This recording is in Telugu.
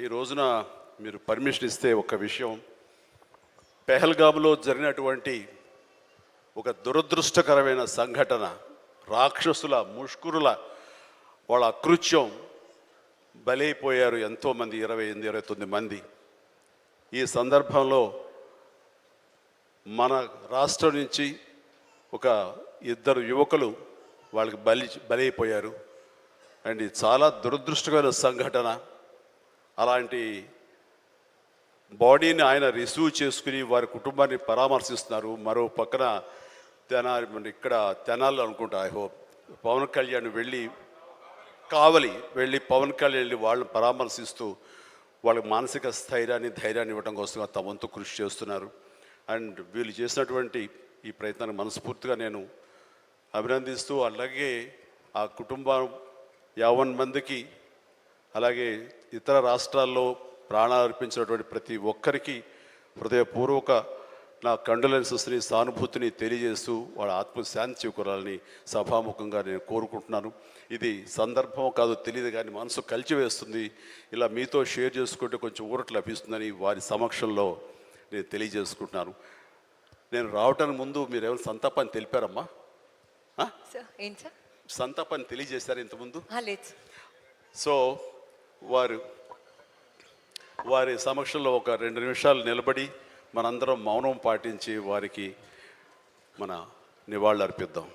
ఈ రోజున మీరు పర్మిషన్ ఇస్తే ఒక విషయం, పెహల్గామ్లో జరిగినటువంటి ఒక దురదృష్టకరమైన సంఘటన, రాక్షసుల ముష్కరుల వాళ్ళ అకృత్యం, బలైపోయారు ఎంతోమంది, 28-29 మంది. ఈ సందర్భంలో మన రాష్ట్రం నుంచి ఒక 2 యువకులు వాళ్ళకి బలైపోయారు. అండ్ ఇది చాలా దురదృష్టకరమైన సంఘటన. అలాంటి బాడీని ఆయన రిసీవ్ చేసుకుని వారి కుటుంబాన్ని పరామర్శిస్తున్నారు. మరో పక్కన ఇక్కడ తెనాలి అనుకుంటా, ఐ హోప్ పవన్ కళ్యాణ్ కావలి వెళ్ళి పవన్ కళ్యాణ్ వెళ్ళి వాళ్ళని పరామర్శిస్తూ వాళ్ళకి మానసిక స్థైర్యాన్ని, ధైర్యాన్ని ఇవ్వడం కోసం తమ వంతు కృషి చేస్తున్నారు. అండ్ వీళ్ళు చేసినటువంటి ఈ ప్రయత్నాన్ని మనస్ఫూర్తిగా నేను అభినందిస్తూ, అలాగే ఆ కుటుంబం 50 మందికి, అలాగే ఇతర రాష్ట్రాల్లో ప్రాణాలు అర్పించినటువంటి ప్రతి ఒక్కరికి హృదయపూర్వక నా కండోలెన్సెస్ని, సానుభూతిని తెలియజేస్తూ వాళ్ళ ఆత్మశాంతి చేకూరాలని సభాముఖంగా నేను కోరుకుంటున్నాను. ఇది సందర్భం కాదు తెలియదు, కానీ మనసు కలిచివేస్తుంది. ఇలా మీతో షేర్ చేసుకుంటే కొంచెం ఊరట లభిస్తుందని వారి సమక్షంలో నేను తెలియజేసుకుంటున్నాను. నేను రావటానికి ముందు మీరు ఏమైనా సంతాపాన్ని తెలిపారమ్మా? సంతాపాన్ని తెలియజేశారు ఇంతకుముందు? సో వారి సమక్షంలో ఒక 2 నిమిషాలు నిలబడి మనందరం మౌనం పాటించి వారికి మన నివాళులు అర్పిద్దాం.